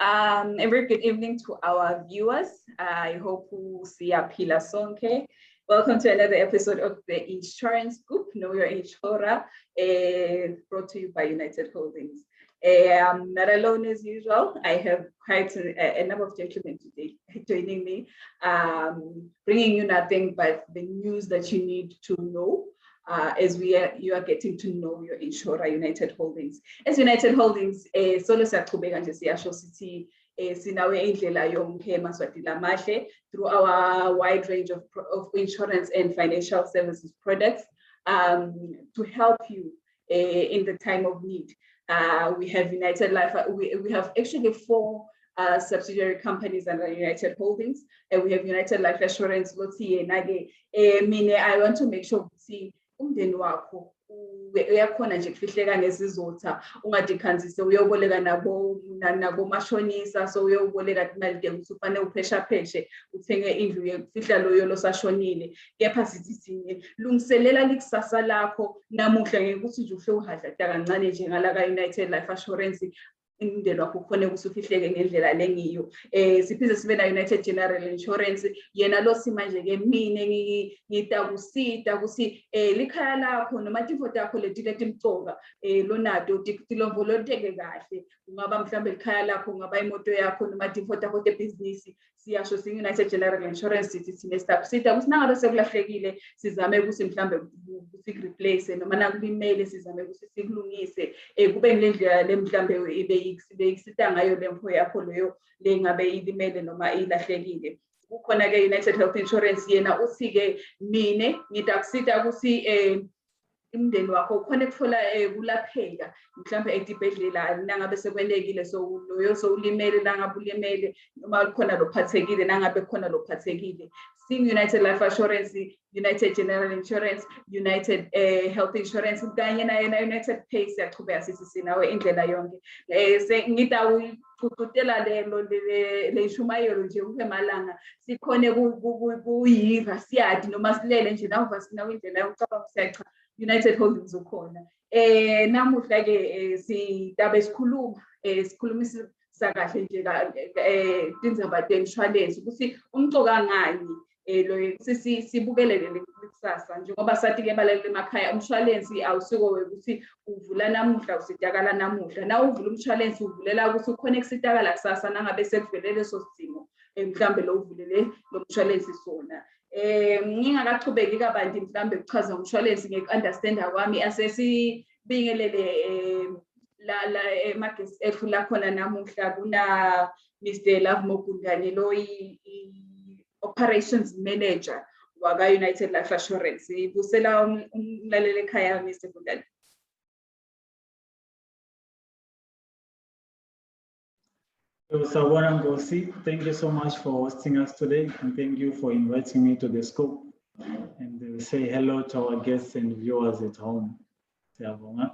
A very good evening to our viewers. I hope you see a Pila Sonke. Welcome to another episode of the Insurance Group, Know Your Insurer, brought to you by United Holdings. I'm not alone as usual. I have quite a number of gentlemen today joining me, bringing you nothing but the news that you need to know. As you are getting to know your insurer, United Holdings. As United Holdings, solo siyaqhubeka nje siyasho sithi sinawe indlela yonke maswati lamahle through our wide range of insurance and financial services products to help you in the time of need. We have United Life. We have actually 4 subsidiary companies under United Holdings, and we have United Life Assurance. I want to make sure see umndeni wakho uyakhona nje kufihleka ngesizotha ungadikhanzise uyoboleka nabo mashonisa so uyoboleka imali de usufane uphesha uthenge indlu yekufihla loyo losashonile kepha sithi sinye lungiselela likusasa lakho namuhla ngeke ukuthi nje uhle uhadla kancane nje ngala United Life Assurance indlela wakho khona ukusufihleke ngendlela lengiyo siphize sibe na United General Insurance yena lo simanje ke mine ngitakusita kusi likhaya lakho noma tifo takho letimcoka lonato tilovoloteke kahle ungaba mhlambe likhaya lakho ungaba imoto yakho noma tifo takho tebusiness siyasho sing United General Insurance sithi sine sita kusinangabe sekulahlekile sizame ukuthi mhlambe replace noma nakulimele sizame ukuthi sikulungise kube ngendlela lemhlambe ibe ikisita ngayo lempo yakho leyo lengabe ilimele noma ilahlekile kukhona ke United Health Insurance yena uthi ke mine ngitakusita ukuthi imndeni wakho khona kuthola kulapheka mhlambe edibhedlela nangabe sekwelekile so loyo so ulimele nangabe ulimele noma khona lophathekile nangabe khona lophathekile sing United Life Assurance, United General Insurance, United Health Insurance kanye na United Pay siyaqhubeka sithi sinawe indlela yonke ngitawuqhutela le shumayelo nje ukemalanga sikhone kuyiva siyadi noma silele nje nawe sinawe indlela yokucabanga siyacha United Holdings ukhona namuhla ke sidabe sikhuluma sakahle nje tindzaba te-insurance ukuthi umcoka ngani lo sibukelele lekusasa njengoba sathi ke balalele emakhaya umshwalensi awusiko ukuthi uvula namuhla usitakala namuhla na uvula umshwalensi uvulela ukuthi ukhona kusitakala kusasa nangabe sekuvelele so simo mhlambe lo uvulele lo mshwalensi sona ngingakachubeki kabanti mhlambe ukuchaza umshwalensi ngeke-understanda kwami asesibingelele la emagesi ethu la khona namuhla kuna Mr. Love Mogundane lo operations manager waka United Life Assurance ibusela umlaleli ekhaya Mr. Fundza. Sawubona Nkosi, thank you so much for hosting us today and thank you for inviting me to the scope and say hello to our guests and viewers at home. Siyabonga.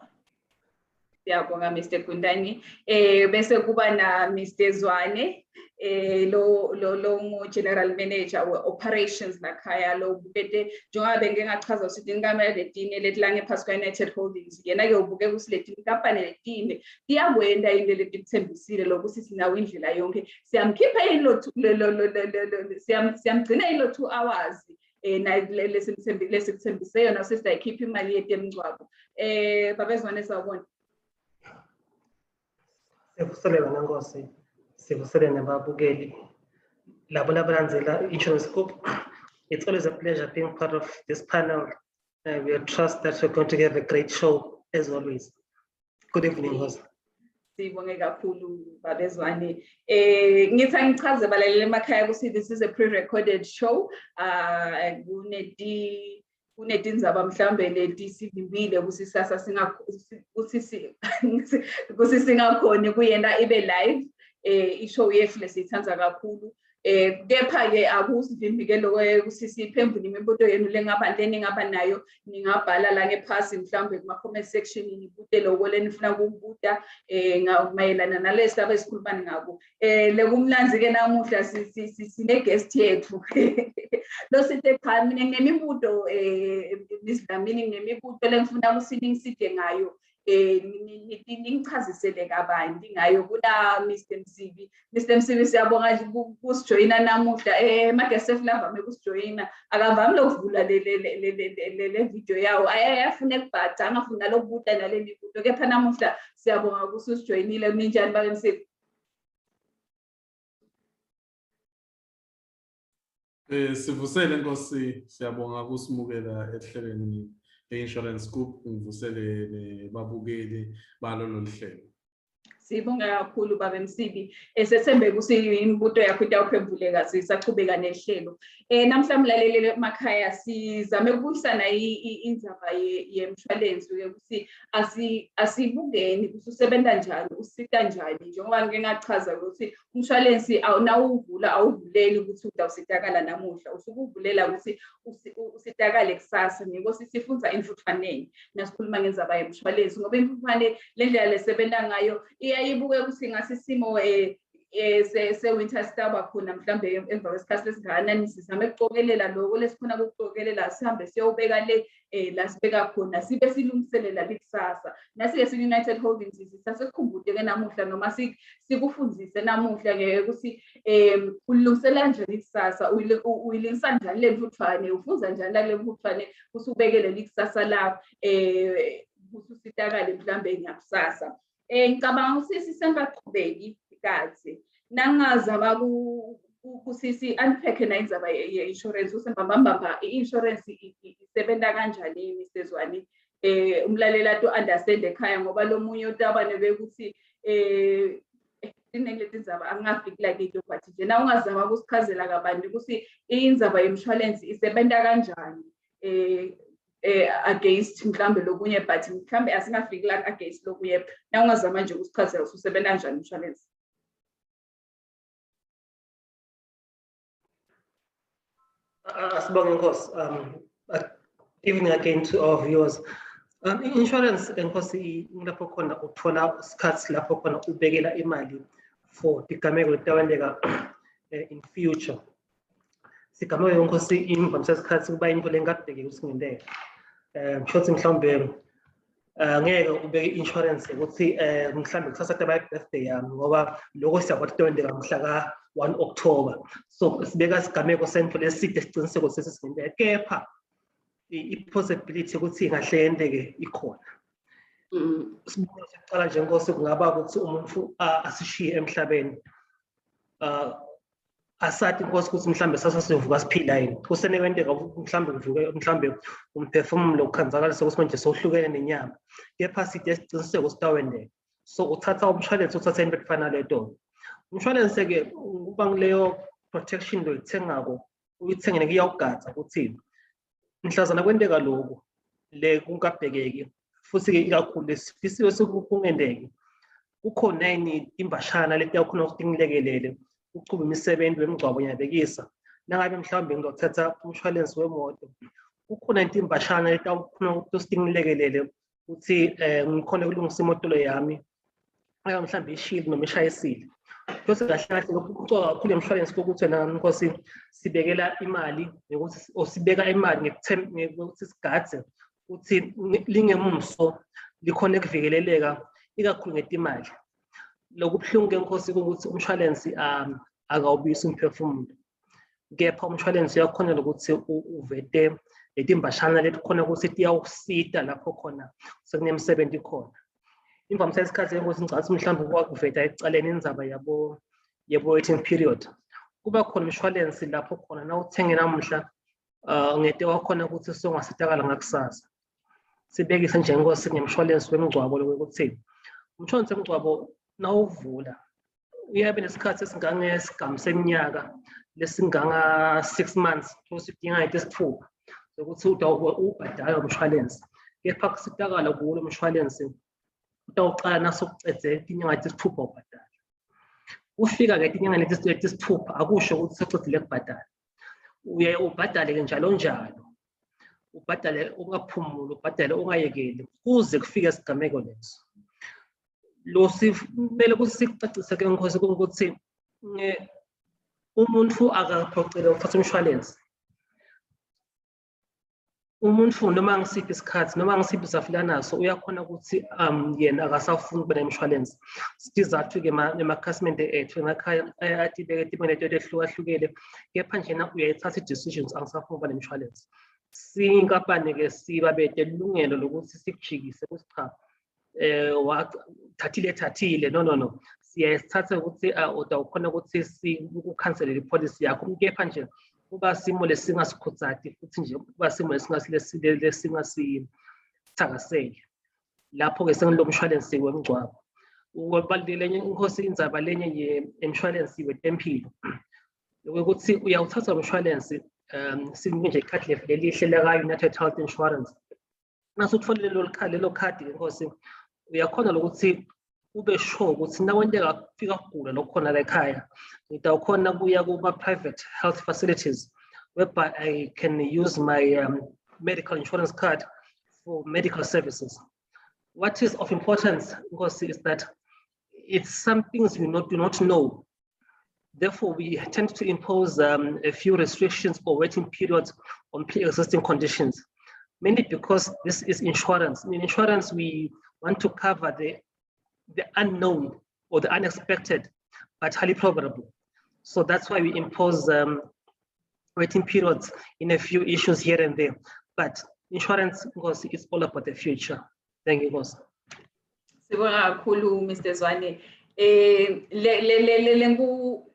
Siyabonga Mr. Kundani. Bese kuba na Mr. Zwane lo general manager we operations lakhaya lo bukete njengoba bengingachaza ukuthi inkamela letine letlange phasi kwa United Holdings yena ke ubuke ukuthi letine company letine tiyakwenda into letikuthembisile lokuthi sinawo indlela yonke siyamkhipha siyamgcina ilo 2 hours na lesikuthembise yona sesiyikhipha imali yetemngcwabo babezwane sawubona Sivusele wena Nkosi, sivusele nababukeli labo labalandzela Insurance Group. It's always a pleasure being part of this panel. We trust that we're going to have a great show as always. Good evening, Nkosi. Sibonge kakhulu babezwane ngithi ngichaze balalele emakhaya ukuthi this is a pre-recorded show kunetindzaba mhlambe letisivimbile kusisasa singakhona kuyena ibe live ishow yethu lesiyithandza kakhulu kepha ke akusivimbike lokuthi siphendule imibuto yenu lengaba nayo ningabhala la ngephasi mhlambe kuma comment section nibude lokho lenifuna ukubuda mayelana nalesi abesikhulumani ngabo lekumlanzi ke namuhla sine guest yethu lo sithe cha mina nginemibuto Miss Dlamini nginemibuto lengifuna ukusiningiside ngayo ningichazisele kabanti ngayo kula Mr. Msibi. Mr. Msibi siyabonga kusijoyina namuhla made seflavame kusijoyina akavami lokuvula le video yawo ayafuna ekubhaca angafuna lokubuda nale mibudo kepha namuhla siyabonga kusijoyinile ninjani bake Msibi. Sivusele Nkosi, siyabonga kusimukela ehlelweni le-insurance group, ngivusele babukeli balolu hlelo. Sibonga kakhulu baba Msibi. Sethembe ukuthi imibuto yakho itawuphenduleka sisachubeka nehlelo. Namhla mlaleli emakhaya sizame ukubuyisana indzaba yemshwalensi ukuthi asibukeni ukuthi usebenza njani, usita njani njengoba ngike ngachaza ukuthi umshwalensi awunawuvula awuvuleli ukuthi utawusitakala namuhla, usukuvulela ukuthi usitakale kusasa. Ngiko sifundza entfutfwaneni nasikhuluma ngendzaba yemshwalensi ngoba entfutfwane lendlela lesebenza ngayo iyayibuke ukuthi ngasisimo se-winter staba khona mhlambe emva kwesikhathi lesingakanani sizame ukuqokelela lokho lesikhona ukuqokelela sihambe siyobeka la sibeka khona sibe silungiselela likusasa. Nasi-ke si-United Holdings sasekukhumbude-ke namuhla noma sikufundzise namuhla ukuthi ulungisela njani ikusasa, uyilungisa njani le mfutfwane, ufunza njani la kule mfutfwane ukuthi ubekele likusasa lakho ukuthi usitakale mhlambe ngakusasa. Ngicabanga ukuthi sisengaqhubeki kahle nangazama kusisi unpack na indzaba ye-insurance usembambamba i-insurance isebenza kanjani Mr. Zwani, umlalela to understand ekhaya ngoba lo munye utabane bekuthi inengile indzaba angafiki like into but nje na ungazama ukusichazela kabanti ukuthi indzaba yemshwalensi isebenza kanjani against mhlambe lokunye but mhlambe asingafiki la against lokunye na ungazama nje ukusichazela usebenza kanjani umshwalensi. Asibonge Nkosi. Evening again to our viewers. Insurance Nkosi lapho khona uthola isikhathi lapho khona ubekela imali for igameko litawendeka in future. Sigameko Nkosi imvamisa isikhathi kuba into lengabheki usingendeka. Mshothi mhlawumbe ngeke ubeke insurance ukuthi mhlambe kusasa taba birthday yami ngoba lokho siyakwazi ukutondeka mhla ka 1 October. So sibeka sigameko sento leside siqiniseko sesisingendeka kepha i-possibility ukuthi ingahle yendeke ikhona. Sibona siqala nje Nkosi kungaba ukuthi umuntu asishiye emhlabeni. Asathi Nkosi ukuthi mhlambe sasa sivuka siphila yini. Kusenekwendeka mhlambe uvuke mhlambe umphefumulo ukhanzakalisa ukuthi manje sohlukene nenyama. Kepha side siqiniseko sitawendeka. So uthatha umshwalense uthatha into efana leto. Umshwalense ke uba ngileyo protection lo ithengako uyithengene kuyawugadza ukuthi mhlazana kwendeka lokho le kungabhekeki futhi ke ikakhulu lesifisiwe sokungendeki kukhona yini imbashana leti yakhona ukuthi ngilekelele ukuchuba imisebenzi wemgcwabo yabekisa nangabe mhlawumbe ngizothatha umshwalense wemoto kukhona into imbashana leti yakhona ukuthi ngilekelele ukuthi ngikhona ukulungisa imoto yami aya mhlawumbe ishili noma ishayisile. Bese kahle kahle lokucwa kakhulu emshwalense ukuthi wena Nkosi sibekela imali ukuthi osibeka imali ngekuthi sigadze ukuthi lingemuso likhona ukuvikeleleka ikakhulu ngetimali. Lokubhlungu ke Nkosi ukuthi umshwalense akawubisi umphefumulo. Kepha umshwalense uyakhona ukuthi uvete letimbashana letikhona ukuthi tiyawusita lapho khona sekunemsebenzi khona. Imvamisa isikhathi Nkosi ngicabanga mhlawumbe kwakuveta ecaleni indzaba yabo waiting period. Kuba khona umshwalense lapho khona na uthenge namuhla ngete wakhona ukuthi songasitakala ngakusasa. Sibekise nje Nkosi ngemshwalense wemgcwabo lokuthi umshwalense wemgcwabo nawuvula uyabe nesikhathi esingangesigaba seminyaka lesinganga 6 months futhi udinga isithupha ukuthi ubhadala umshwalense. Kepha kusitakala kulo umshwalense utawuqala nasokucedze inyanga ezisithupha ubhadala. Ufika ke inyanga ezisithupha akusho ukuthi sekucedile ukubhadala. Uye ubhadale ke njalo njalo. Ubhadale ungaphumuli, ubhadale ungayekeli kuze kufike isigameko leso. Lo simele ukuthi sicacise ke Nkosi ukuthi umuntu akaphoqele ukuthatha umshwalense. umuntu noma ngisiphi isikhathi noma ngisiphi isafilanaso uyakhona ukuthi yena akasafuni ukuba ne-insurance. Sizathu-ke emakhasimende ethu emakhaya atibeke tibeneto ehlukahlukene, kepha njena uyayithatha i-decisions angisafuni ukuba ne-insurance. Siyinkampani-ke sibabede ilungelo lokuthi sikujikise ukuthi cha thathile no siyayithatha ukuthi ukhona ukuthi sikukhansele i-policy yakho, kepha nje kuba simo lesingasikhudzati futhi nje kuba simo lesingasithakaseli. Lapho-ke sengilo mshwalensi wemngcwabo. Ubalulekile inkosi indzaba lenye ye-insurance wetempilo ukuthi uyawuthatha umshwalensi sinike nje ikhadi lelihle laka-United Health Insurance. Mase utfolile lelo khadi inkosi uyakhona lokuthi ube sure ukuthi nakwenteka kufika kugula lokukhona la ekhaya ngitawukhona kuya kuma-private health facilities whereby I can use my medical insurance card for medical services. What is of importance, because is that it's some things we do not know. Therefore, we tend to impose a few restrictions or waiting periods on pre-existing conditions, mainly because this is insurance. In insurance, we want to cover the unknown or the unexpected, but highly probable. So that's why we impose waiting periods in a few issues here and there. But insurance, because it's all about the future. Thank you, boss. Sibonga kakhulu Mr. Zwane.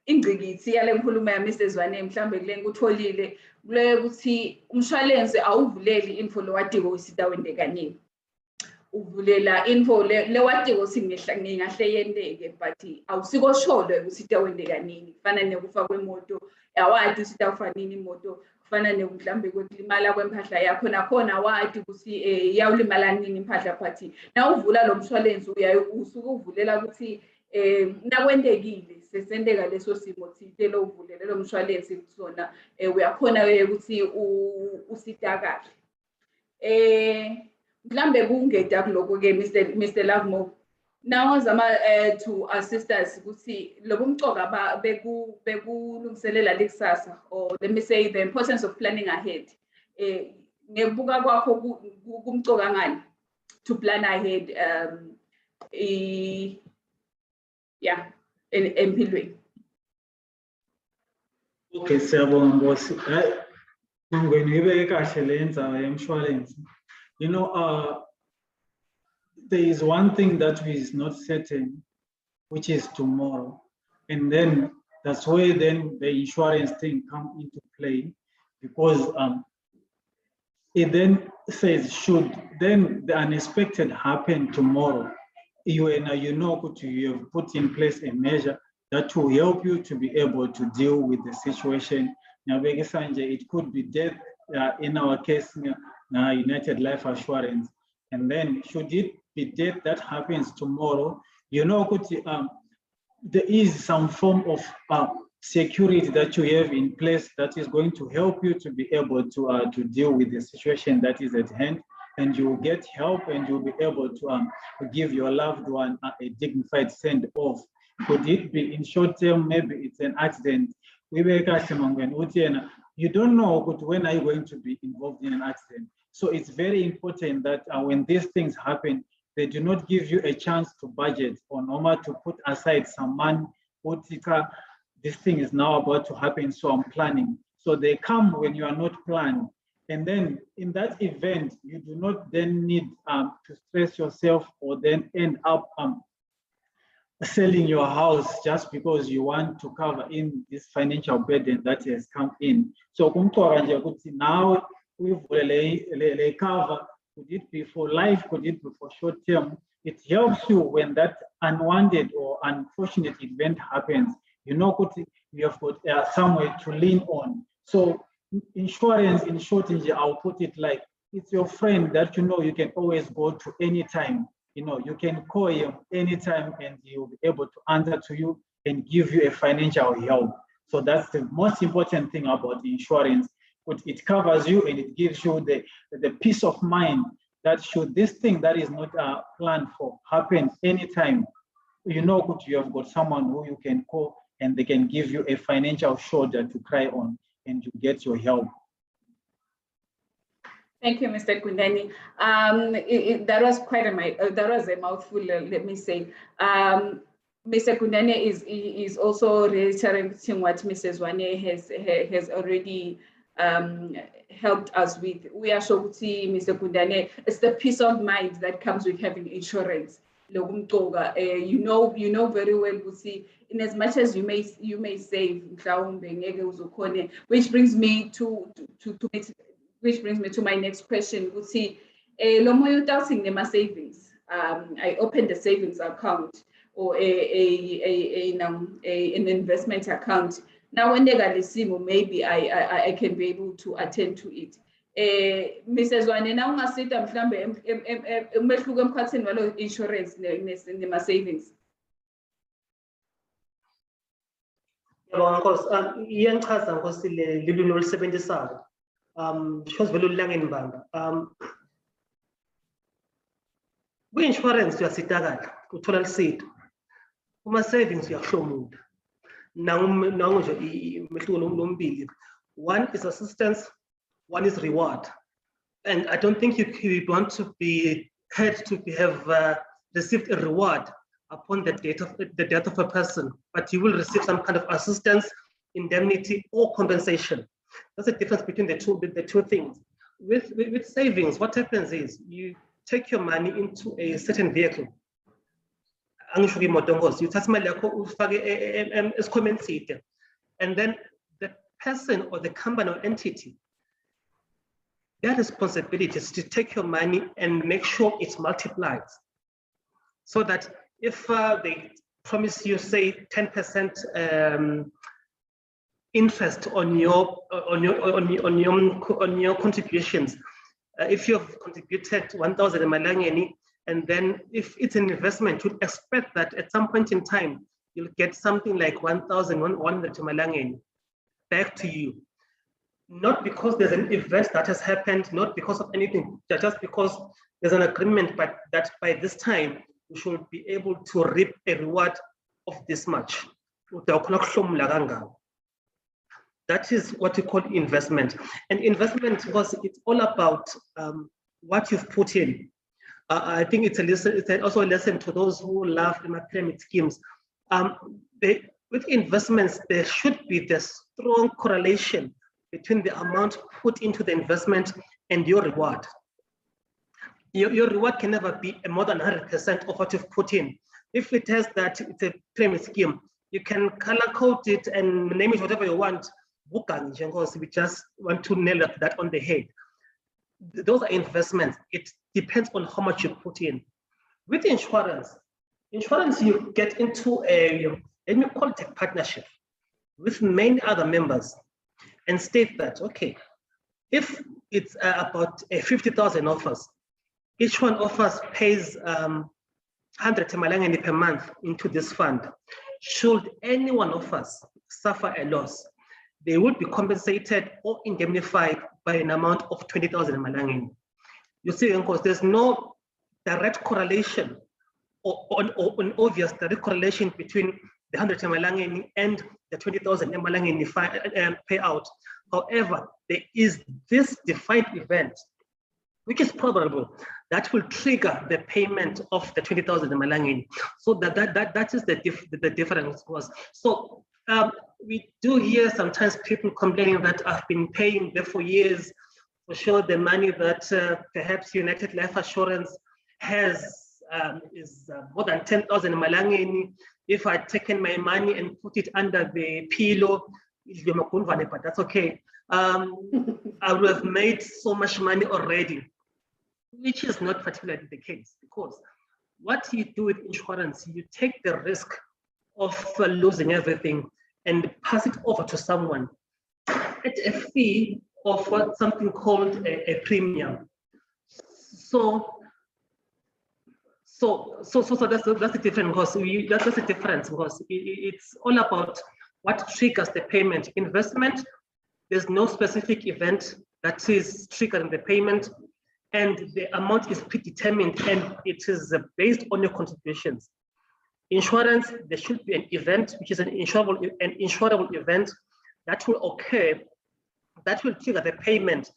Ingqikithi yale nkulumo ya Mr. Zwane mhlambe kule ngutholile kule ukuthi umshwalense awuvuleli info lowadiko usitawenze kaningi. Uvulela info lewadiko singahle yendeke but awusiko sure ukuthi itawenze kaningi. Kufana nekufa kwemoto, awadi ukuthi itawufa nini imoto. Kufana mhlambe kwekulimala kwempahla yakho nakhona wadi ukuthi yawulimala nini impahla but na uvula lo mshwalense usuke uvulela ukuthi nakwendekile sesendeka leso simo thile lo uvulela lo mshwalense kusona uyakhona ukuthi usita kahle. Mhlambe kungeda kuloko ke Mr. Lovemore. Now to assist us ukuthi lobumcoka bekulungiselela lekusasa, or let me say the importance of planning ahead. Ngebuka kwakho kumcoka ngani to plan ahead empilweni. Okay, siyabonga Nkosi. Ngibeni ibeke kahle le ndzaba yemshwalense. You know, there is one thing that is not certain, which is tomorrow. And then that's where then the insurance thing comes into play, because it then says, should then the unexpected happen tomorrow, you have put in place a measure that will help you to be able to deal with the situation. It could be death, in our case, United Life Assurance. And then should it be death that happens tomorrow, there is some form of security that you have in place that is going to help you to be able to deal with the situation that is at hand, and you will get help and you'll be able to give your loved one a dignified send off. Could it be in short term, maybe it's an accident? You don't know when are you going to be involved in an accident. So it's very important that when these things happen, they do not give you a chance to budget or normal to put aside some money. This thing is now about to happen, so I'm planning. So they come when you are not planning. And then in that event, you do not then need to stress yourself or then end up selling your house just because you want to cover in this financial burden that has come in. So now we cover, could it be for life, could it be for short term? It helps you when that unwanted or unfortunate event happens. You have got somewhere to lean on. So insurance, in short, I'll put it like, it's your friend that you can always go to anytime. You can call him anytime and he'll be able to answer to you and give you a financial help. So that's the most important thing about the insurance. It covers you and it gives you the peace of mind that should this thing that is not planned for happen anytime, you have got someone who you can call and they can give you a financial shoulder to cry on and you get your help. Thank you, Mr. Kundani. That was quite that was a mouthful, let me say. Mr. Kundani is also reiterating what Mrs. Wane has already helped us with. We are sure to see, Mr. Kundani, it's the peace of mind that comes with having insurance. You know very well, see, in as much as you may save, which brings me to my next question. We'll see, my savings. I opened a savings account or an investment account. Now, when they got the maybe I can be able to attend to it. Mrs. Wane, now ungasita mhlambe umehluko emkhathini walo insurance nema savings. Yabonga Nkosi, iyangichaza Nkosi le lilwimi olusebenzisayo. Because vele ulangeni mbamba. Kwi-insurance uyasitakala, uthola lisito. Uma savings uyakuhlomula. Nangu nje imehluko lombili. One is assistance, one is reward. And I don't think you want to be had to have received a reward upon the death of a person, but you will receive some kind of assistance, indemnity, or compensation. That's the difference between the two things. With savings, what happens is you take your money into a certain vehicle. You take money, and then the person or the company or entity, their responsibility is to take your money and make sure it's multiplied. So that if they promise you, say, 10% interest on your contributions, if you've contributed 1,000 Malangeni, and then if it's an investment, you'd expect that at some point in time you'll get something like 1,100 Malangeni back to you. Not because there's an event that has happened, not because of anything, just because there's an agreement, but that by this time we should be able to reap a reward of this much. That is what we call investment. And investment, because it's all about what you've put in. I think it's a lesson. It's also a lesson to those who love the pyramid schemes. With investments, there should be the strong correlation between the amount put into the investment and your reward. Your reward can never be more than 100% of what you've put in. If it has that, it's a pyramid scheme, you can color code it and name it whatever you want. We just want to nail that on the head. Those are investments. It depends on how much you put in. With insurance, you get into let me call it a partnership with many other members and state that, okay, if it's about 50,000 of us, each one of us pays 100 Malangeni per month into this fund. Should any one of us suffer a loss, they would be compensated or indemnified by an amount of 20,000 Malangeni. You see, of course, there's no direct correlation or an obvious direct correlation between the 100 Malangeni and the 20,000 Malangeni payout. However, there is this defined event, which is probable, that will trigger the payment of the 20,000 Malangeni. So that is the difference. So we do hear sometimes people complaining that I've been paying there for years, for sure the money that perhaps United Life Assurance has is more than 10,000 Malangeni. If I'd taken my money and put it under the pillow, but that's okay. I would have made so much money already, which is not particularly the case, because what you do with insurance, you take the risk of losing everything and pass it over to someone at a fee of something called a premium. So that's the difference, because that's the difference, because it's all about what triggers the payment. Investment, there's no specific event that is triggering the payment, and the amount is predetermined, and it is based on your contributions. Insurance, there should be an event, which is an insurable event that will occur, that will trigger the payment,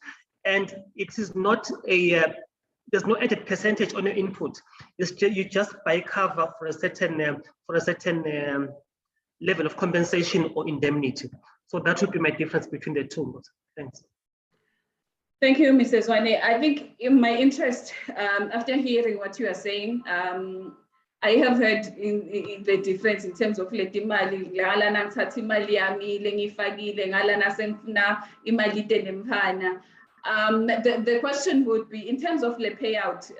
and it is not a there's no added percentage on your input. It's just, you just buy cover for a certain level of compensation or indemnity. So that would be my difference between the two. Thanks. Thank you, Mrs. Wane. I think in my interest, after hearing what you are saying, I have heard in the difference in terms of the question would be, in terms of the payout,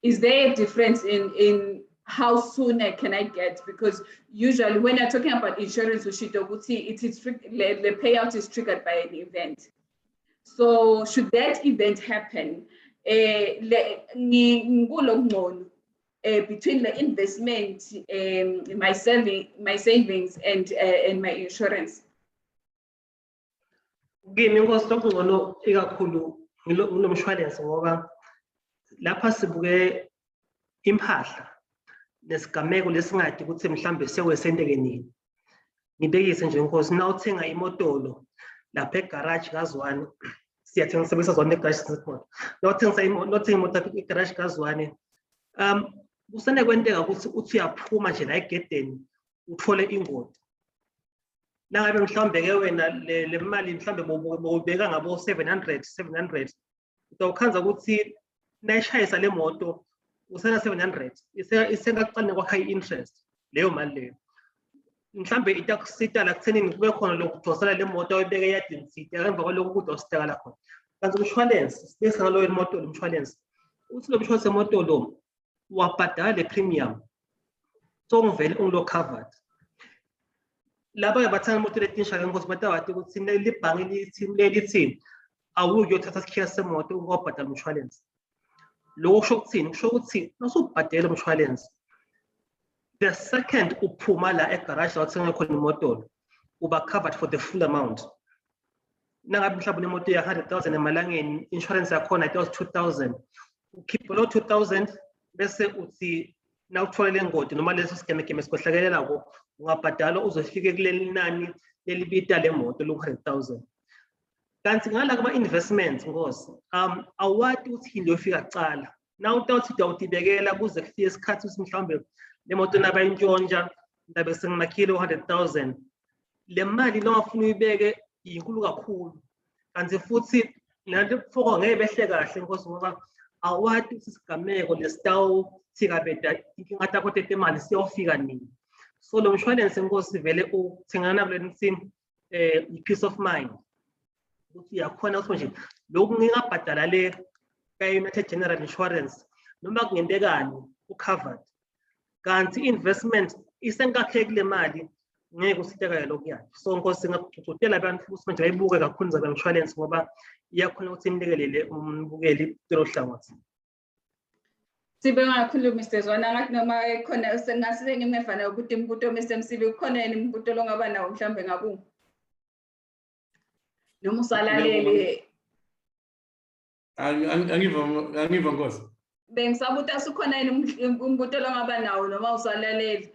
is there a difference in how soon can I get? Because usually when you're talking about insurance, the payout is triggered by an event. So should that event happen, between the investment, my savings and my insurance? Kimi ngosithola ngono ikakhulu ngilomshwalense ngoba lapha sibuke impahla nesigameko lesingadi ukuthi mhlambe sewesenteke nini. Ngibekise nje Nkosi, na uthenga imotolo lapha egarage kaZwane, siyathenga sebenzisa zona egarage semoto. Na uthenga imoto lapha egarage kaZwane, kusene kwenteka ukuthi uthi uyaphuma nje la egedeni uthole ingoti. Nangabe mhlambe ke wena le mali mhlambe bowubeka ngabo 700 utawukhanza ukuthi nayishayisa le moto usena 700 isengaqale kwakha i-interest leyo mali leyo. Mhlambe itakusita la kuthenini kube khona lokudosela le moto oyibeke eyadini side emva kwalokho kudosela la khona. Kanti umshwalense sibese ngaloyo moto lo mshwalense uthi lo mshwalense moto lo wabhadala le premium so ngivele ungulo covered. Laba bathanda imoto letinsha ke Nkosi batawati ukuthi libhangi lithi awuyothatha isikhiya semoto ukubhadala umshwalense. Lokho kusho ukuthini? Kusho ukuthi nasubhadela umshwalense, the second uphuma la egarage la uthenga khona imoto uba covered for the full amount. Nangabe mhlawumbe imoto ya 100,000 emalangeni, insurance yakhona it was 2,000. Ukhipha lo 2,000 bese uthi na uthola lengoti noma leso sigemegeme sikhohlakelelako ungabhadala uzofike kuleli nani lelibita lemoto lo 100,000. Kanti ngala kuma investments Nkosi, awati ukuthi into yofika kucala. Na utawuthi utibekela kuze kufike isikhathi ukuthi mhlawumbe lemoto naba intshontsha ndabe sengimakhile 100,000. Le mali nofuna uyibeke inkulu kakhulu. Kanti futhi nanto foko ngeke behle kahle Nkosi ngoba awati ukuthi isigameko lesitawu thikabeda inkinga takho tetemali siyofika nini. So lo mshwalense Nkosi vele uthengana kule nithi peace of mind. Ukuthi yakhona ukuthi nje lokhu ngingabhadala le ka-United General Insurance noma kungentekani ucovered. Kanti investment isenkakhe kule mali ngeke usiteka lokhu yakhe. So Nkosi ngakugcugcutela abantu ukuthi manje bayibuke kakhulu zabe insurance ngoba iyakhona ukuthi imlekelele umbukeli kulo hlangothi. Sibonga kakhulu Mr. Zwane, ngathi noma khona sengasize ngimefana ukuthi imbuto Mr. Msibi khona yini imbuto longaba nawo mhlambe ngaku. Noma usalalele. Angiva Nkosi. Bengisabuta sikhona yini imbuto longaba nawo noma usalalele.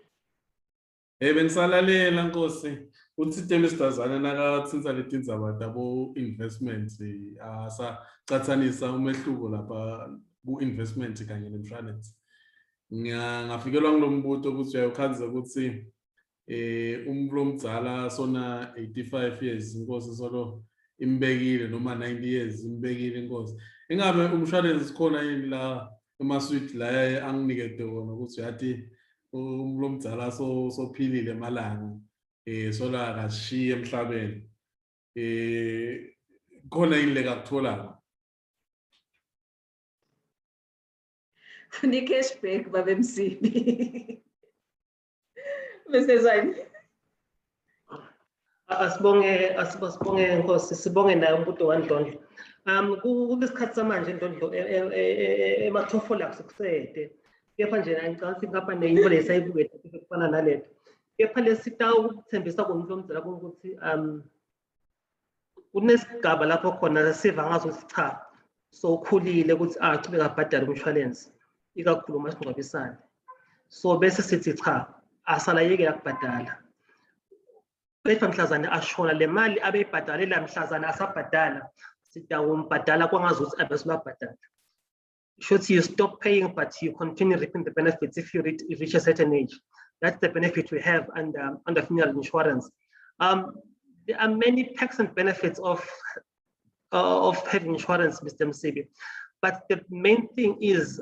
Bengisalalela Nkosi. Uthi Mr. Zwane nakathinta letindzaba tabo investments asacathanisa umehluko lapha ku-investment kanye nemshwalense. Ngafikelwa ngilombuto ukuthi uyakhanza ukuthi umuntu omdala sona 85 years Nkosi solo imbekile noma 90 years imbekile Nkosi. Ingabe umshwalense khona yini la emaswiti la anginikede wona ukuthi yathi umuntu omdala sophilile emalanga sola akashiye emhlabeni. Khona yini le kakuthola? Funi cashback babe Msibi. Mr. Zwane. Asibonge Nkosi, sibonge naye umuntu waNdlondlo. Kulesikhathi samanje Ndlondlo emathofo la kusede. Kepha nje ngicabanga ngapha neyinto lesayibuke efana naleto. Kepha lesitawu ukuthembisa komuntu omdala ukuthi kunesigaba lapho khona siva ngazo ukuthi cha so ukhulile ukuthi achubeka abhadala umshwalense ikakhulu masingcwabisane. So bese sithi cha asalayeke yakubhadala. Bese mhlazana ashona le mali abeyibhadalela mhlazana asabhadala sitawumbhadala kwangazuthi abesibabhadala. Should you stop paying, but you continue reaping the benefits if you reach a certain age. That's the benefit we have under funeral insurance. There are many perks and benefits of having insurance, Mr. Msibi, but the main thing is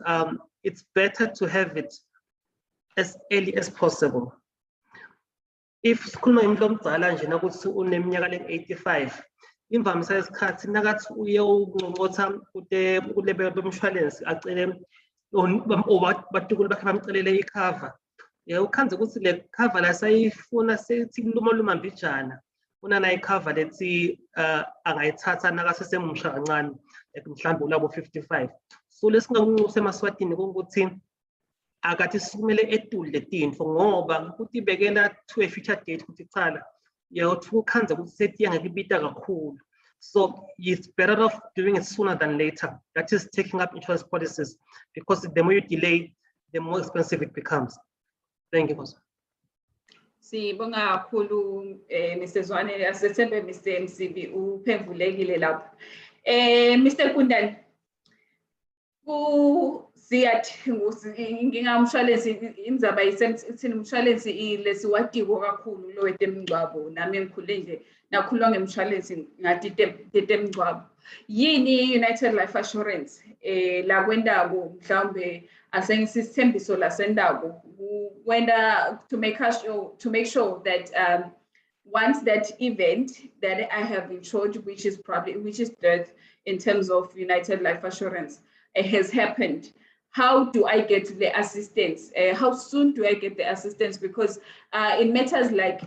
it's better to have it as early as possible. If sikhuluma umuntu omdala nje nakuthi uneminyaka le-85, imvamisa yesikhathi nakathi uye unqonqotha kulebe bomshwalense acele batukulu bakhe bamcelele ikhava. Ukhanze ukuthi le khava la sayifuna sethi kuluma mbijana unana ikhava lethi angayithatha nakasesemusha kancane mhlawumbe ulabo 55. So lesingakunxusa emaswatini ukuthi akathi sikumele etule letinto ngoba ukuthi ibekela to a future date ukuthi chala uthi ukhanze ukuthi sethi angeke ibita kakhulu. So it's better off doing it sooner than later. That is taking up insurance policies, because the more you delay, the more expensive it becomes. Thank you, Boss. Sibonga kakhulu Mr. Zwane, asethembe Mr. Msibi uphendulekile lapho. Mr. Kundani, siyathi ngingamshwalensi imizaba isithini umshwalensi lesiwadiko kakhulu lo wetemngcwabo, nami ngikhule nje nakhulwa ngemshwalensi ngathi temngcwabo. Yini United Life Assurance la kwendako mhlawumbe asengisithembiso la sendako wenda to make sure that once that event that I have insured, which is death in terms of United Life Assurance, has happened, how do I get the assistance? How soon do I get the assistance? Because in matters like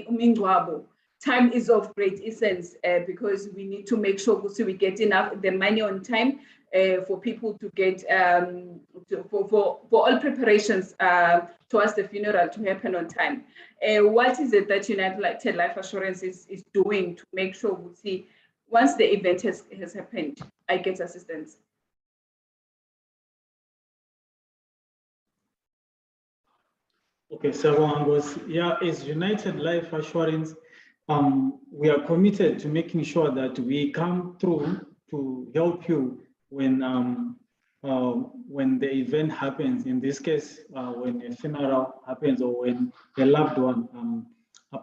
umingcwabo, time is of great essence because we need to make sure we get enough the money on time for people to get for all preparations towards the funeral to happen on time. What is it that United Life Assurance is doing to make sure once the event has happened, I get assistance? Okay, so as United Life Assurance, we are committed to making sure that we come through to help you when the event happens. In this case, when a funeral happens or when a loved one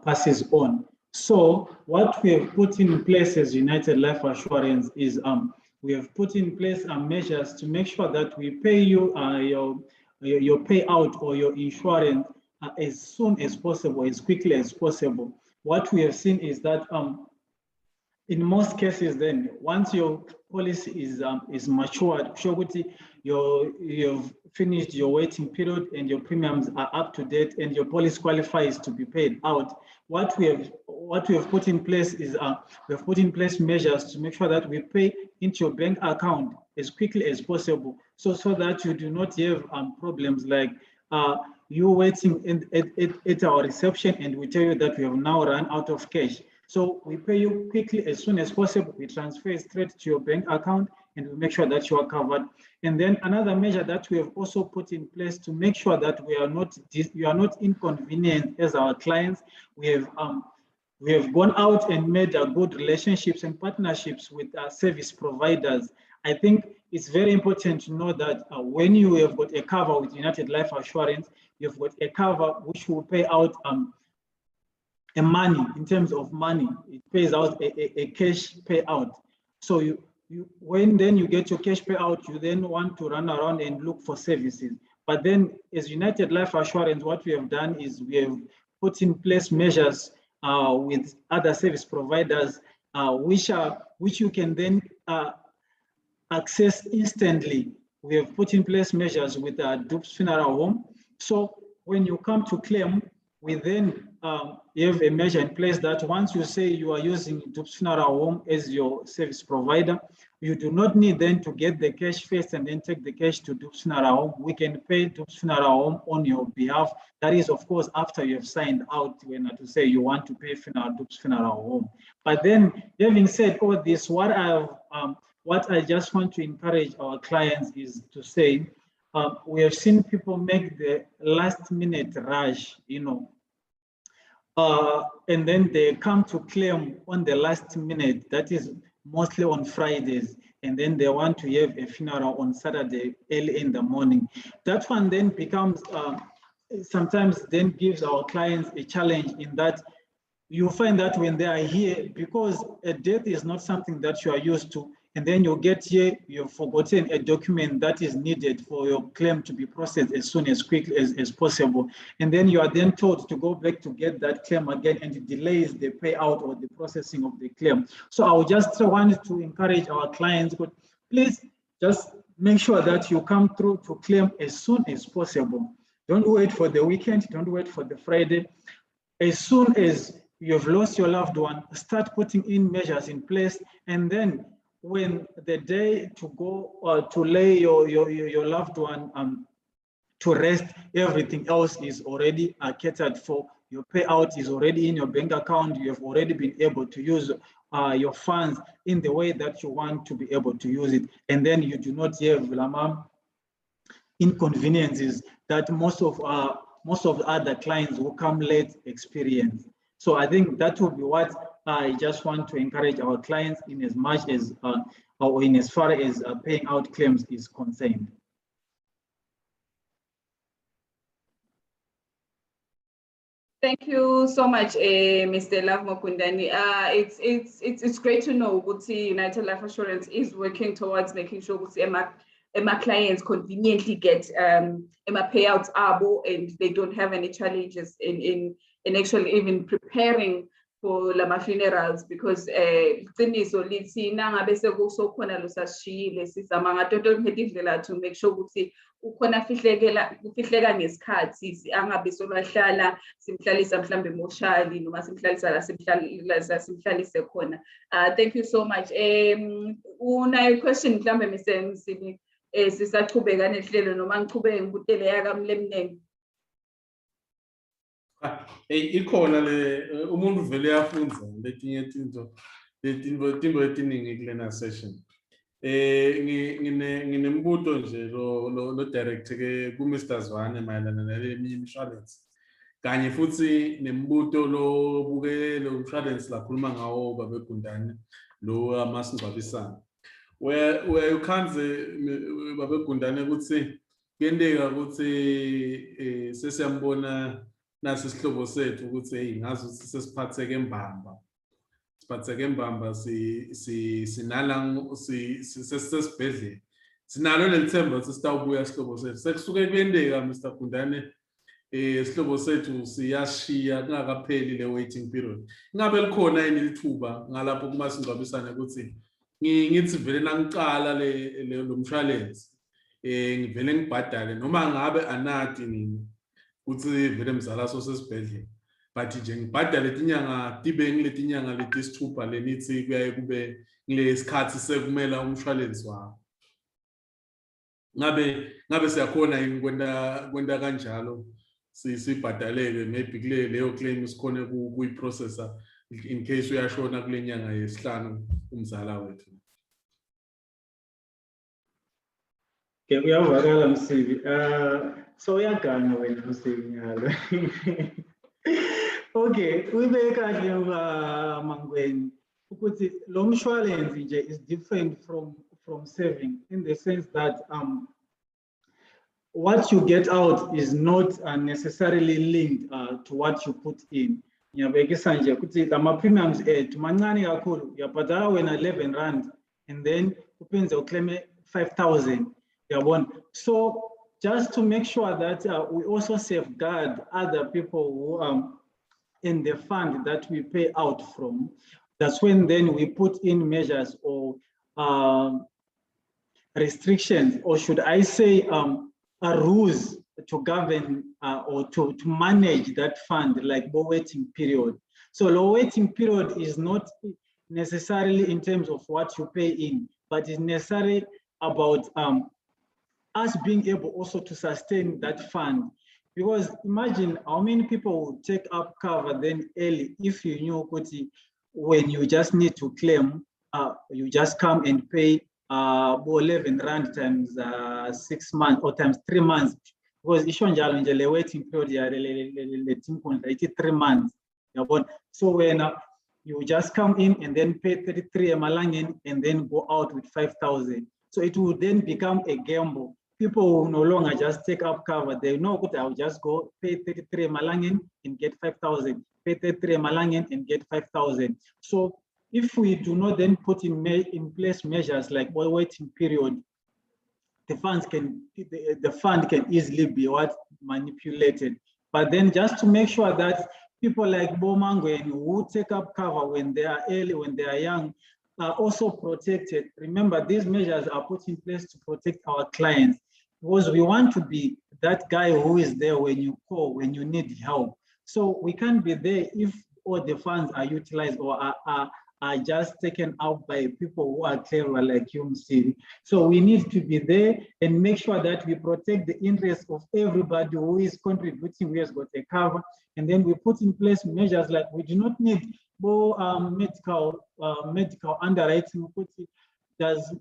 passes on. So what we have put in place as United Life Assurance is we have put in place measures to make sure that we pay you your payout or your insurance as soon as possible, as quickly as possible. What we have seen is that in most cases, then once your policy is matured, you've finished your waiting period and your premiums are up to date and your policy qualifies to be paid out. What we have put in place is we have put in place measures to make sure that we pay into your bank account as quickly as possible, so that you do not have problems like you waiting at our reception and we tell you that we have now run out of cash. So we pay you quickly as soon as possible. We transfer it straight to your bank account and we make sure that you are covered. And then another measure that we have also put in place to make sure that you are not inconvenienced as our clients. We have gone out and made good relationships and partnerships with our service providers. I think it's very important to know that when you have got a cover with United Life Assurance, you've got a cover which will pay out a money. In terms of money, it pays out a cash payout. So when then you get your cash payout, you then want to run around and look for services. But then as United Life Assurance, what we have done is we have put in place measures with other service providers, which you can then access instantly. We have put in place measures with Dupes Funeral Home. So when you come to claim, we then have a measure in place that once you say you are using Dupes Funeral Home as your service provider, you do not need then to get the cash first and then take the cash to Dupes Funeral Home. We can pay Dupes Funeral Home on your behalf. That is, of course, after you have signed out when to say you want to pay Dupes Funeral Home. But then, having said all this, what I just want to encourage our clients is to say, we have seen people make the last minute rush, and then they come to claim on the last minute, that is mostly on Fridays, and then they want to have a funeral on Saturday early in the morning. That one then becomes, sometimes then gives our clients a challenge in that you find that when they are here, because a death is not something that you are used to, and then you get here, you've forgotten a document that is needed for your claim to be processed as soon as quickly as possible. And then you are then told to go back to get that claim again, and it delays the payout or the processing of the claim. So I would just want to encourage our clients, but please just make sure that you come through to claim as soon as possible. Don't wait for the weekend, don't wait for the Friday. As soon as you've lost your loved one, start putting in measures in place, and then when the day to go or to lay your loved one to rest, everything else is already catered for. Your payout is already in your bank account. You have already been able to use your funds in the way that you want to be able to use it, and then you do not have inconveniences that most of the other clients who come late experience. So I think that would be what I just want to encourage our clients in as much as, or in as far as paying out claims is concerned. Thank you so much, Mr. Love Mokundani. It's great to know that United Life Assurance is working towards making sure that my clients conveniently get my payouts abo, and they don't have any challenges in actually even preparing for lama funerals, because qiniso lithi nangabe sekusokhona losashile sizama ngato to make sure ukuthi ukhona kufihleka ngesikhathi, angabe solwahlala simhlalisa mhlambe emoshali noma simhlalisa la simhlalise khona. Thank you so much. Una question mhlambe Mr. Msini sisachubeka nehlelo noma ngichubeke ngibutele yakamlemnene. Ikhona le umuntu vele yafunza letinye into etiningi kulena session. Nginembuto nje lo direct ke ku Mr. Zwane mayelana nale insurance. Kanye futhi nembuto lo buke lo insurance la khuluma ngawo babegundane lo amasingcwabisana. Where you can't babegundane ukuthi kuyendeka ukuthi sesiyambona nasi sihlobo sethu ukuthi hey ngazi ukuthi sesiphatheke mbamba. Siphatheke mbamba sinala sesibhedlela. Sinalo lelithemba sisitawubuya sihlobo sethu. Sekusuke kuyendeka Mr. Gundane sihlobo sethu siyashiya kungakapheli le waiting period. Ngabe likhona yini lithuba ngalapho kumasingcwabisane ukuthi ngithi vele nangiqala lo mshwalense ngivele ngibhadale noma ngabe anati nini ukuthi vele mzala sosesibhedlela, but nje ngibhadale letinyanga tibe ngiletinyanga letisithupha lenithi kuyaye kube ngilesikhathi sekumela umshwalense wakho. Ngabe siyakhona yini kwenda kanjalo sibhadaleke maybe kule leyo claim sikhone kuyiprocessa in case uyashona kule nyanga yesihlanu umzala wethu. Okay, uyavakala Msibi. So uyagana wena Msibi nyalo. Okay, uyibeka nje Mangweni ukuthi lo mshwalense nje is different from saving in the sense that what you get out is not necessarily linked to what you put in. Ngiyabekisa nje ukuthi ama premiums ethu mancane kakhulu, uyabhadala wena 11 rand and then uphinze uclaim 5,000. So just to make sure that we also safeguard other people who in the fund that we pay out from, that's when then we put in measures or restrictions, or should I say rules to govern or to manage that fund, like low waiting period. So low waiting period is not necessarily in terms of what you pay in, but it's necessarily about us being able also to sustain that fund. Because imagine how many people would take up cover then early if you knew when you just need to claim, you just come and pay 11 rand times 6 months or times 3 months. Because issue njalo nje le waiting period ya 3 months. So when you just come in and then pay 33 emalangeni and then go out with 5,000. So it will then become a gamble. People will no longer just take up cover. They know that I'll just go pay 33 emalangeni and get 5,000, pay 33 emalangeni and get 5,000. So if we do not then put in place measures like waiting period, the fund can easily be manipulated. But then just to make sure that people like Bomangwe who take up cover when they are early, when they are young, are also protected. Remember, these measures are put in place to protect our clients, because we want to be that guy who is there when you call, when you need help. So we can't be there if all the funds are utilized or are just taken out by people who are clever like you, Msiri. So we need to be there and make sure that we protect the interests of everybody who is contributing, who has got a cover. And then we put in place measures like we do not need medical underwriting. Does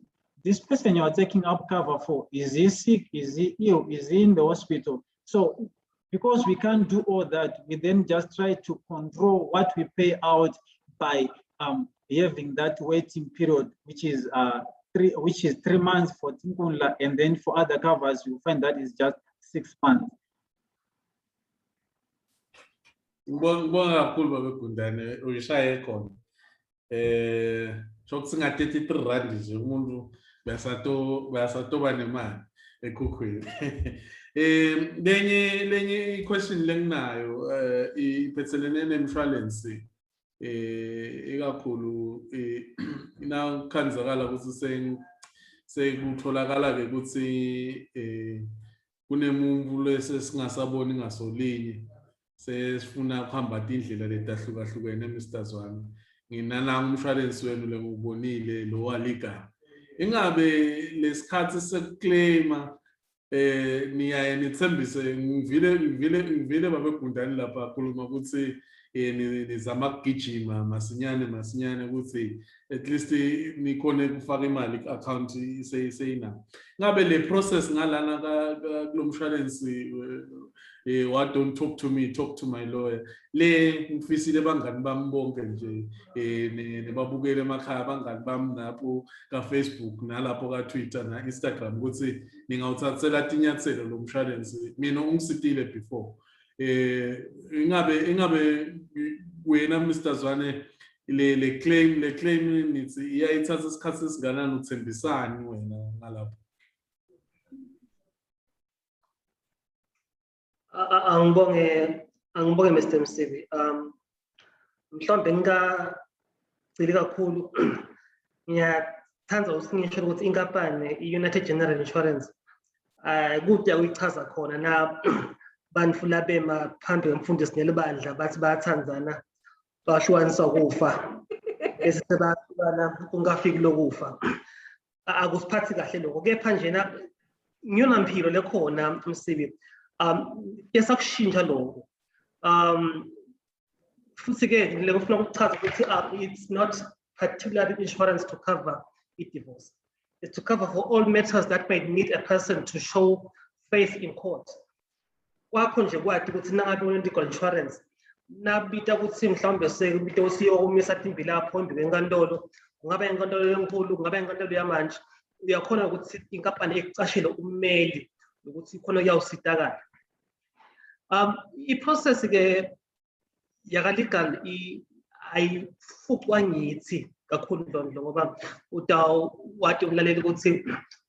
this person you are taking up cover for, is he sick, is he ill, is he in the hospital? So because we can't do all that, we then just try to control what we pay out by having that waiting period, which is 3 months for Tinkunla, and then for other covers you find that is just 6 months. Ngibonga kakhulu babegundane uyishaye khona. Sokusinga 33 rand nje umuntu bayasatoba nemali ekhukhwini. Lenye question lenginayo iphethelene nemshwalensi. Ikakhulu inakhanzakala ukuthi sekutholakala ke ukuthi kunemuntu lesesingasaboni ngasolinye sesifuna ukuhamba indlela letahlukahlukene Mr. Zwane. Nginana umshwalensi wenu lengubonile lo waliga. Ingabe lesikhathi sekuclaima niyaye nithembise ngivile babegundane lapha khuluma ukuthi nizama ukugijima masinyane ukuthi at least nikhone kufaka imali ku-account seyina. Ngabe le process ngalana kulo mshwalensi what don't talk to me, talk to my lawyer. Le ngifisile bangani bami bonke nje nebabukele emakhaya bangani bami lapho ka-Facebook nalapho ka-Twitter na Instagram ukuthi ningawuthathela tinyathelo lo mshwalensi. Mina ungisitile before. Ingabe wena Mr. Zwane le claim nithi iyayithatha isikhathi esinganani uthembisani wena ngalapho? Angibonge Mr. Msibi. Mhlawumbe ngicili kakhulu ngiyathanda usingisho ukuthi inkampani i-United General Insurance kude uyichaza khona na bantu labema phambi kwemfundo sinelibandla bathi bayathandzana bashwaniswa kufa bese sebahlukana kungafiki lokufa. Akusiphathi kahle lokho, kepha njena ngiyona mpilo lekhona Msibi. Yasakushintsha lokho. Futhi ke ngifuna ukuchaza ukuthi it's not particularly insurance to cover divorce. It's to cover for all matters that might need a person to show faith in court. Wakho nje kwathi ukuthi nangabe une-legal insurance nabita ukuthi mhlawumbe sekubita usiyomisa imbi lapho embi kwenkantolo, kungaba inkantolo enkulu, kungaba inkantolo yamanje, uyakhona ukuthi inkampani ekucashele ummeli ukuthi khona uyawusitakala. I-process ke yaka-legal ayifuqwa ngithi kakhulu Ndlondlo ngoba wathi umlaleli ukuthi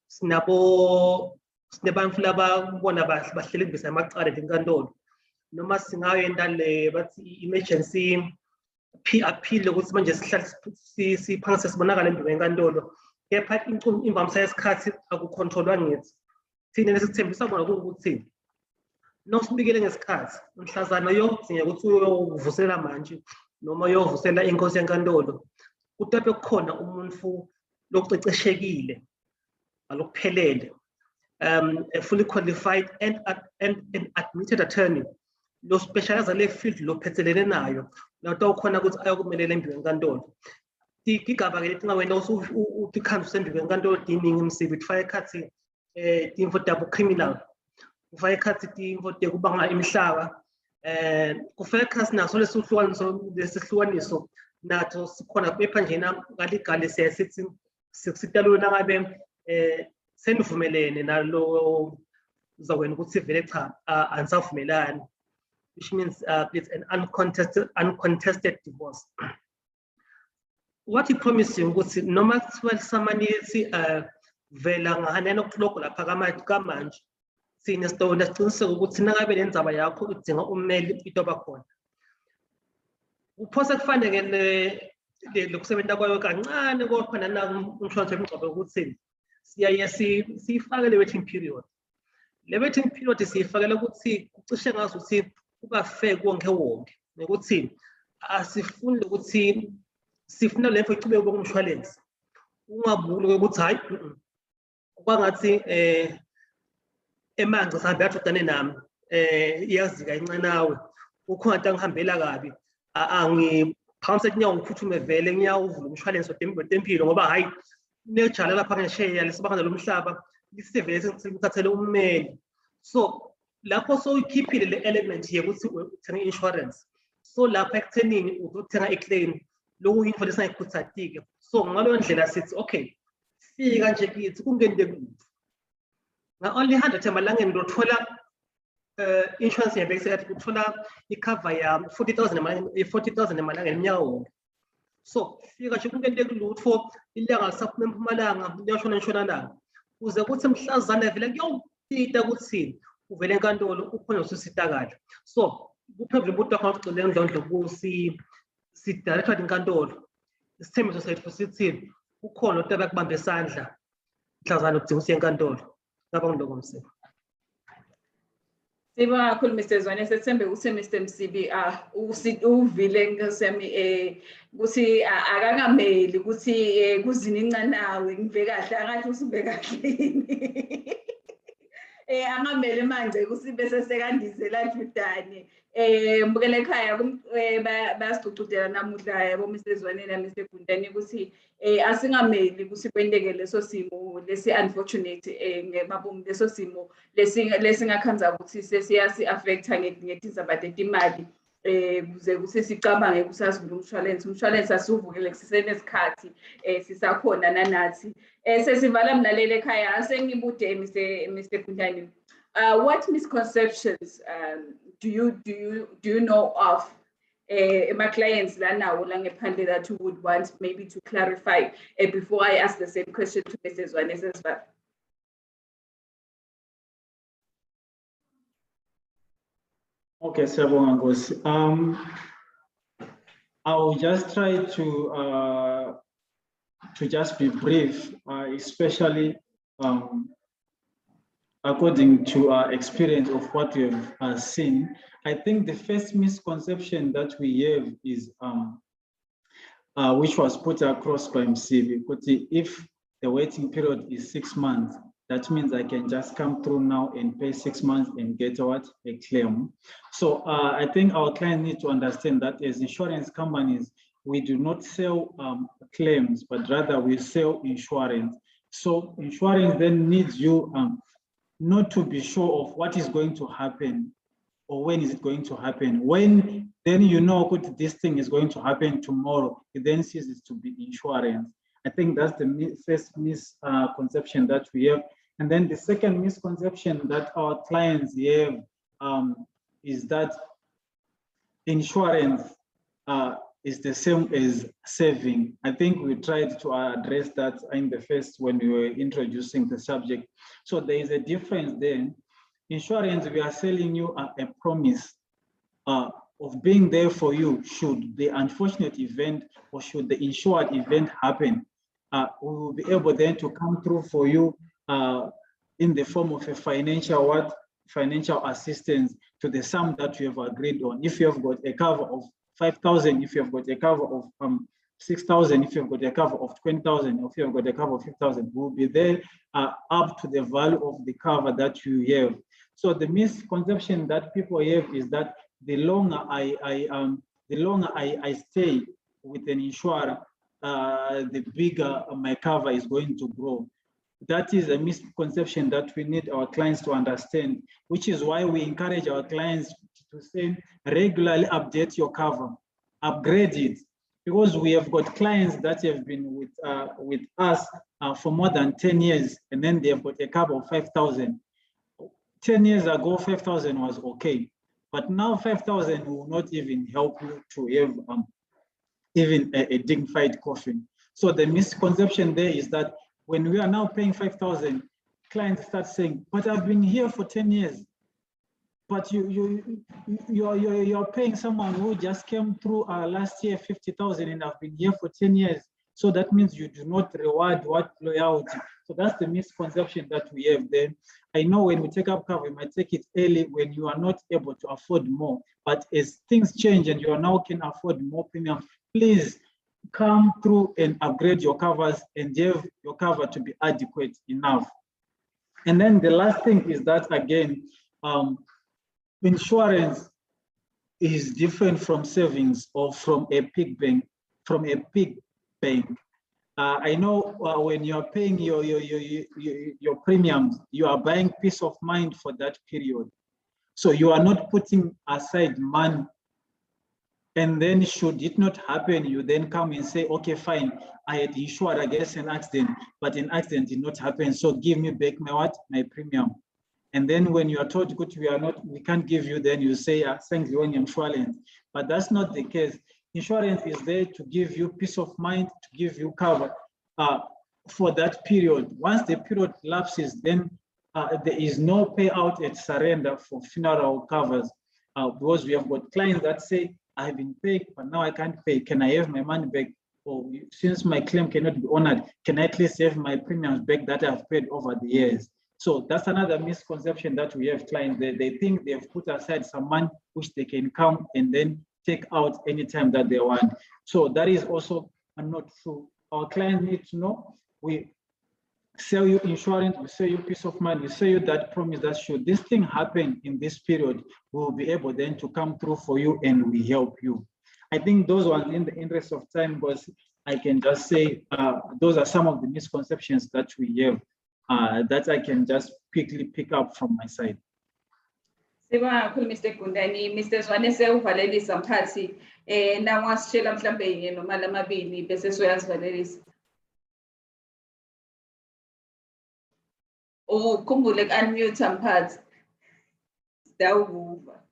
sinebantu lababona bahlele imbisa amacala lenkantolo noma singayoyenda le bathi emergency appeal ukuthi manje siphangise sibonakala embi kwenkantolo, kepha imvamisa yesikhathi akukhontrolwa ngithi. Thina lesithembisa bona ukuthi nosibikele ngesikhathi mhlazana yodzinga ukuthi uyovuselela manje noma uyovusela inkosi yenkantolo kutabe kukhona umuntu lokuceceshekile alokuphelele, a fully qualified and admitted attorney lo specialize le field lo phethelene nayo nato khona ukuthi ayokumelela embi kwenkantolo. Igaba ke lethi ngawena uthi khandu sembi kwenkantolo diningi Msibi kufaka ekhathi info double criminal, kufaka ekhathi info dekubanga imihlaba, Kufanele sinaso lesihlukaniso nathi sikhona ephanjeni kaligale sithi sitalule nangabe senivumelene nalo uzakwenza ukuthi vele cha anisavumelani, which means it's an uncontested divorce. What he promised you ukuthi noma kuthiwa samani yethi vela ngahanena okulogo lapha kamanje sine sitona siqiniseke ukuthi nangabe le ndzaba yakho idinga ummeli itoba khona. Kuphose kufanele lokusebenta kwayo kancane kokhona na umshwalense womngcwabo ukuthi siyaye siyifake le waiting period. Le waiting period siyifakela ukuthi kucishe ngazo ukuthi kuba fair konke wonke ukuthi asifuni ukuthi sifuna le mfo ichubeke kumshwalense ungabuli ukuthi hayi kwangathi emanzi sahambe yathodane nami iyazi kancane nawe ukhona into angihambela kabi angiphamisa inyawo ngiphuthume vele ngiyawuvula umshwalense wempilo ngoba hayi nejala lapha ngesheya lesibanga lomhlaba lisevele sengithathele ummeli. So lapho so ikhiphile le element here ukuthi uthenga insurance, so lapha ekuthenini uzothenga iclaim lokuyinto lesingayikhuthatike. So ngaleyo ndlela sithi okay fika nje kithi kungende kuphi nga only 100 emalangeni ngothola insurance yebese yathi uthola icover ya 40,000 emalangeni eminyaka wonke. So fika nje kungende kulutho ilanga lisaphume empumalanga liyashona entshonalanga uze kuthi mhlazana vele kuyopita ukuthi uvele enkantolo ukhona ususitakala. So kuphendula umuntu wakho ugcile endlondlo kusi director inkantolo isithembiso sethu sithi ukhona umuntu abakubamba isandla mhlazana ukudinga usiye enkantolo. Ngaba ngiloko msebe. Sibonga kakhulu Mr. Zwane, sethembe ukuthi Mr. Msibi uvile ngesemi ukuthi akangameli ukuthi kuzini incane nawe ngive kahle angathi usibe kahle. Angamele manje ukuthi bese sekandizela Judane. Mbukela ekhaya bayasicudela namuhla yabo Mr. Zwane na Mr. Fundza ukuthi asingameli ukuthi kwendeke leso simo lesi unfortunate ngebabo leso simo lesingakhanza ukuthi sesiyasi affecta ngezindaba zetimali kuze ukuthi sicabange kusasivula umshwalense asuvukele kusenesikhathi sisakhona nanathi sesivala mlaleli ekhaya asengibude Mr. Fundza. What misconceptions do you know of my clients that you would want maybe to clarify before I ask the same question to Mrs. Zwane? Okay, Sabongangos. I will just try to just be brief, especially according to our experience of what we have seen. I think the first misconception that we have is, which was put across by MCV, if the waiting period is 6 months, that means I can just come through now and pay 6 months and get a claim. So I think our clients need to understand that as insurance companies, we do not sell claims, but rather we sell insurance. So insurance then needs you not to be sure of what is going to happen or when is it going to happen. When then you know this thing is going to happen tomorrow, it then ceases to be insurance. I think that's the first misconception that we have. And then the second misconception that our clients have is that insurance is the same as saving. I think we tried to address that in the first when we were introducing the subject. So there is a difference there. Insurance, we are selling you a promise of being there for you should the unfortunate event or should the insured event happen. We will be able then to come through for you in the form of a financial assistance to the sum that you have agreed on. If you have got a cover of 5,000, if you have got a cover of 6,000, if you have got a cover of 20,000, if you have got a cover of 5,000, we'll be there up to the value of the cover that you have. So the misconception that people have is that the longer I stay with an insurer, the bigger my cover is going to grow. That is a misconception that we need our clients to understand, which is why we encourage our clients to say regularly update your cover, upgrade it, because we have got clients that have been with us for more than 10 years, and then they have got a cover of 5,000. 10 years ago, 5,000 was okay, but now 5,000 will not even help you to have even a dignified coffin. So the misconception there is that when we are now paying 5,000, clients start saying, but I've been here for 10 years. But you're paying someone who just came through last year 50,000 and I've been here for 10 years. So that means you do not reward what loyalty. So that's the misconception that we have there. I know when we take up cover, we might take it early when you are not able to afford more. But as things change and you are now can afford more premium, please come through and upgrade your covers and have your cover to be adequate enough. And then the last thing is that, again, insurance is different from savings or from a pig bank. I know when you are paying your premiums, you are buying peace of mind for that period. So you are not putting aside money, and then should it not happen, you then come and say, okay, fine, I had insured against an accident, but an accident did not happen, so give me back my premium. And then when you are told, good, we can't give you, then you say, thank you, insurance. But that's not the case. Insurance is there to give you peace of mind, to give you cover for that period. Once the period lapses, then there is no payout at surrender for funeral covers, because we have got clients that say, I have been paid, but now I can't pay. Can I have my money back? Or since my claim cannot be honored, can I at least have my premiums back that I've paid over the years? So that's another misconception that we have clients. They think they've put aside some money which they can come and then take out anytime that they want. So that is also not true. Our clients need to know we sell you insurance, we sell you peace of mind, we sell you that promise that should this thing happen in this period, we'll be able then to come through for you and we help you. I think those ones, in the interest of time, because I can just say those are some of the misconceptions that we have that I can just quickly pick up from my side. Mr. Kundani, Mr. Zwanese uvalelisa mphathi na wasitshela mhlambe noma lamabili bese soyazivalelisa. Ukhumbule unmute mphathi. Sawuva.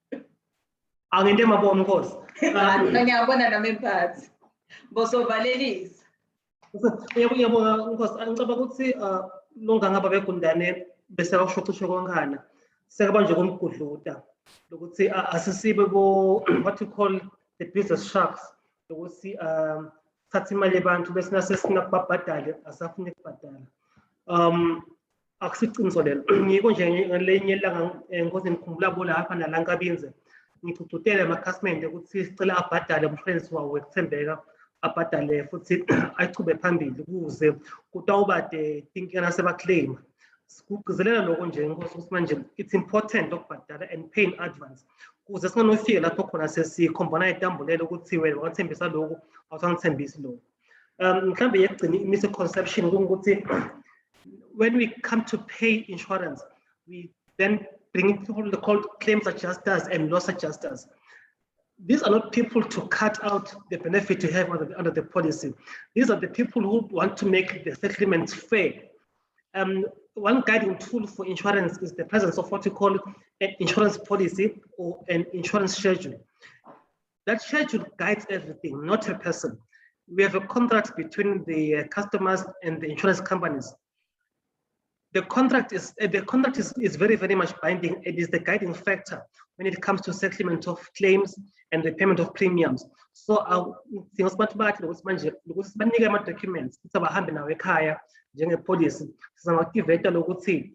Anginte mabona Nkosi. Ngiyabona nami mphathi. Bosovalelisa. Uyabona Nkosi, angicabanga ukuthi longangaba begundane bese awushocishe konkana. Sekabanje komgudluda lokuthi asisibe what you call the business sharks lokuthi thatha imali yabantu bese nasesina kubabhadale asafuna ukubhadala. Akusiqiniso lelo. Ngiko nje ngelinye ilanga Nkosi ngikhumbula bo lapha nalankabinze ngicudutele amakhasimende ukuthi sicela abhadale umshwalensi wawo wekuthembeka abhadale futhi ayichube phambili kuze kutawubade tinkena sebaclaim. Kugcizelela lokho nje Nkosi ukuthi manje it's important ukubhadala and pay in advance kuze singanofika lapho khona sesikhombana idambulelo ukuthi wena wathembisa lokho awusangithembisi lokho. Mhlambe yekugcina misconception ukuthi when we come to pay insurance, we then bring people called claims adjusters and loss adjusters. These are not people to cut out the benefit you have under the policy. These are the people who want to make the settlements fair. One guiding tool for insurance is the presence of what we call an insurance policy or an insurance schedule. That schedule guides everything, not a person. We have a contract between the customers and the insurance companies. The contract is very, very much binding. It is the guiding factor when it comes to settlement of claims and the payment of premiums. So things documents, it's about nawe ekhaya njenge-policy sizawaktiveta lokuthi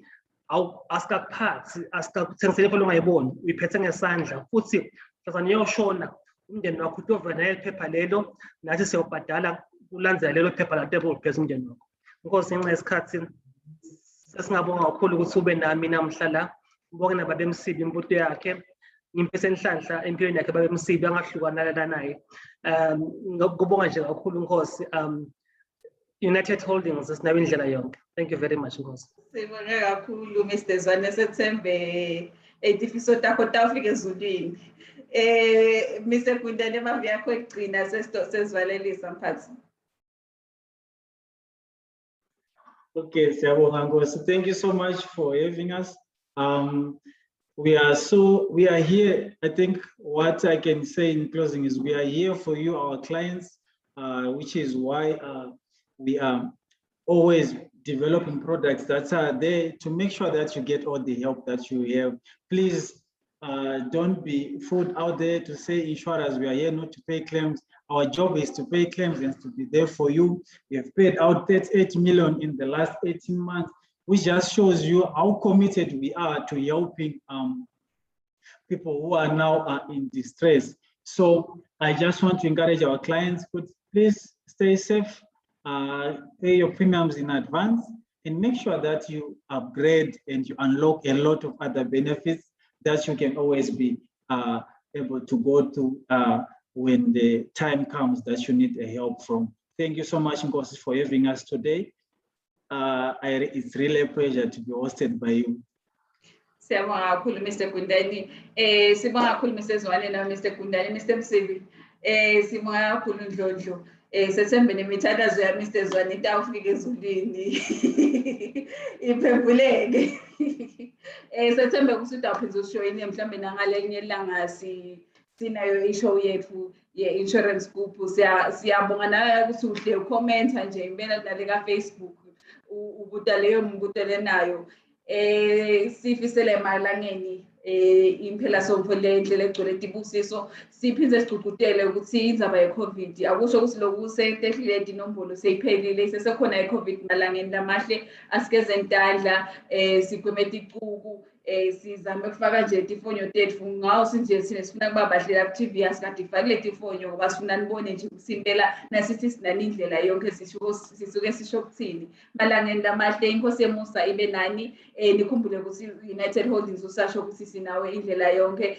aska parts aska kuthengisele phela ungayiboni uyiphethe ngesandla futhi sazaniyoshona umndeni wakho utovela nephepha lelo nathi siyobhadala kulandzela lelo phepha lato uphethe umndeni wakho. Nkosi ngenxa yesikhathi sesingabonga kakhulu ukuthi ube nami namhla la ngibonge nababe emsibi imbuto yakhe impese enhlanhla empilweni yakhe babe emsibi angahlukana naye. Ngikubonga nje kakhulu Nkosi. United Holdings isinayo indlela yonke. Thank you very much Nkosi. Sibonga kakhulu Mr. Zwanese Thembe tifiso takho tawufika ezulwini. Mr. Fundza emavi yakho ekugcina sesivalelisa mphathi. Okay, siyabonga Nkosi. Thank you so much for having us. We are here. I think what I can say in closing is we are here for you, our clients, which is why we are always developing products that are there to make sure that you get all the help that you have. Please don't be fooled out there to say insurers, we are here not to pay claims. Our job is to pay claims and to be there for you. We have paid out 38 million in the last 18 months, which just shows you how committed we are to helping people who are now in distress. So I just want to encourage our clients, please stay safe, pay your premiums in advance, and make sure that you upgrade and you unlock a lot of other benefits that you can always be able to go to when the time comes that you need help from. Thank you so much, Nkosi, for having us today. It's really a pleasure to be hosted by you. Siyabonga kakhulu Mr. Fundza. Sibonga kakhulu Mr. Zwane na Mr. Fundza, Mr. Msibi. Sibonga kakhulu Ndlondlo. Sethembe nemithandazo ya Mr. Zwane itawufika ezulwini. Iphembuleke. Sethembe ukuthi utaphinza ushoyini mhlambe nangalenye ilanga sinayo ishow yethu ye-insurance group. Siyabonga nawe ukuthi uhle ucomment nje impela nale ka Facebook ubuda leyo mbuto lenayo. Sifisele emalangeni impela somfole indlela egcwele tibusiso siphinde sigcugcutele ukuthi indzaba ye-COVID akusho ukuthi lokhu setehlile inombolo seyiphelile sesekhona i-COVID malangeni lamahle asikeze ntandla sigwemete icuku sizame ukufaka nje tifonyo tethu ngawo sinje sine sifuna kuba bahle la TV asikade kufakile tifonyo ngoba sifuna nibone nje ukuthi impela nasithi sinani indlela yonke sisuke sisho ukuthini malangeni lamahle inkosi emusa ibe nani nikhumbule ukuthi United Holdings usasho ukuthi sinawe indlela yonke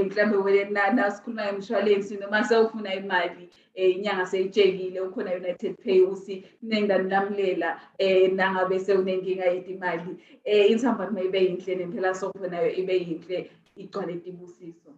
mhlambe wena sikhuluma ngemshwalensi noma sewufuna imali inyanga seyitshekile ukhona United Pay usi nengani namlela nangabe sewunenkinga yetimali insamba mayibe yinhle nempela sokunayo ibe yinhle igcwale tibusiso.